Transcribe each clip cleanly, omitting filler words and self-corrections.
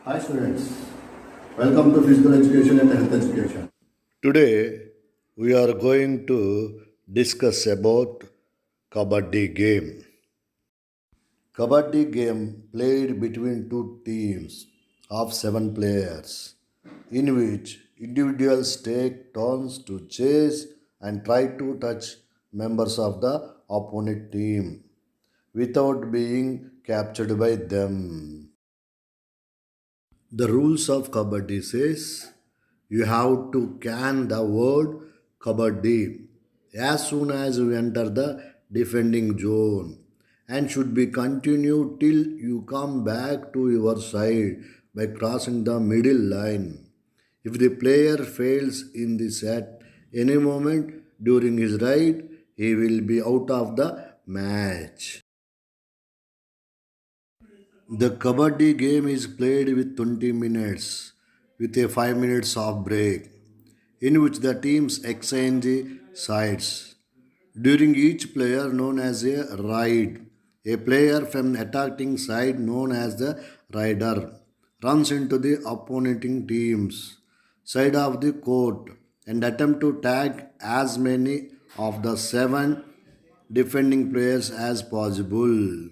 Hi students, welcome to Physical Education and Health Education. Today we are going to discuss about Kabaddi game. Kabaddi game played between two teams of 7 players in which individuals take turns to chase and try to touch members of the opponent team without being captured by them. The rules of Kabaddi says you have to can the word Kabaddi as soon as you enter the defending zone and should be continued till you come back to your side by crossing the middle line. If the player fails in this at any moment during his ride, he will be out of the match. The Kabaddi game is played with 20 minutes with a 5 minutes of break in which the teams exchange sides. During each player known as a ride, a player from the attacking side known as the rider runs into the opposing team's side of the court and attempt to tag as many of the 7 defending players as possible.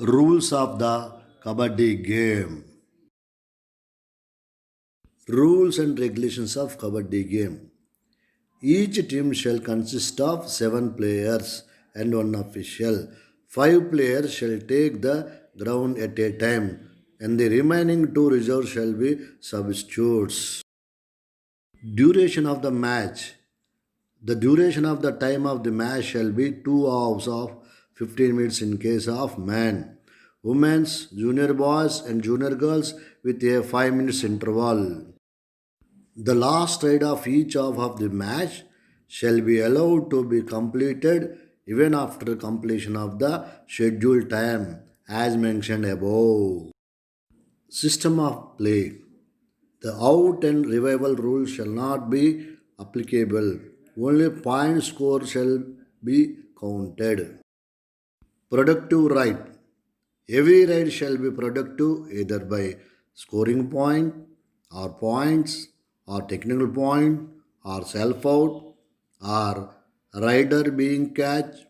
Rules of the Kabaddi game. Rules and regulations of Kabaddi game. Each team shall consist of 7 players and one official. 5 players shall take the ground at a time, and the remaining two reserves shall be substitutes. Duration of the match. The duration of the time of the match shall be 2 hours of 15 minutes in case of men, women's, junior boys, and junior girls with a 5 minutes interval. The last ride of each half of the match shall be allowed to be completed even after completion of the scheduled time as mentioned above. System of play. The out and revival rule shall not be applicable. Only point score shall be counted. Productive right. Every ride shall be productive either by scoring point or points or technical point or self out or rider being catch.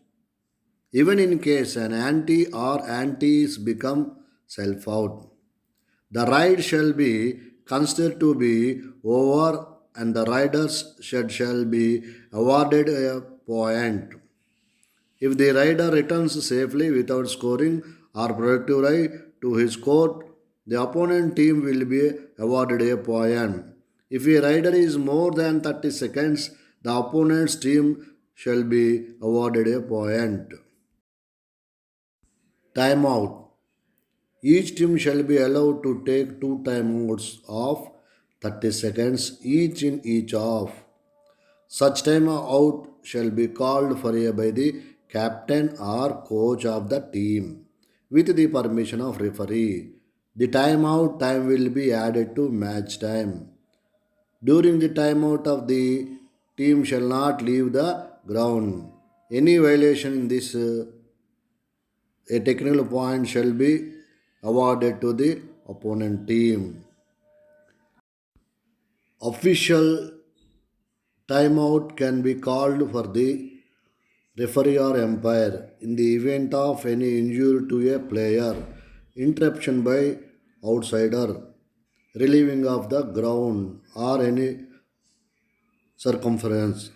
Even in case an anti or antis become self out, the ride shall be considered to be over and the rider's shall be awarded a point. If the rider returns safely without scoring or productive ride to his court, the opponent team will be awarded a point. If a rider is more than 30 seconds, the opponent's team shall be awarded a point. Timeout. Each team shall be allowed to take two timeouts of 30 seconds each in each half. Such time out shall be called for by the captain or coach of the team with the permission of referee. The timeout time will be added to match time. During the timeout of the team shall not leave the ground. Any violation in this a technical point shall be awarded to the opponent team. Official timeout can be called for the referee or umpire in the event of any injury to a player, interruption by outsider, relieving of the ground, or any circumference.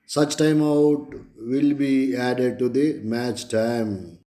Such timeout will be added to the match time.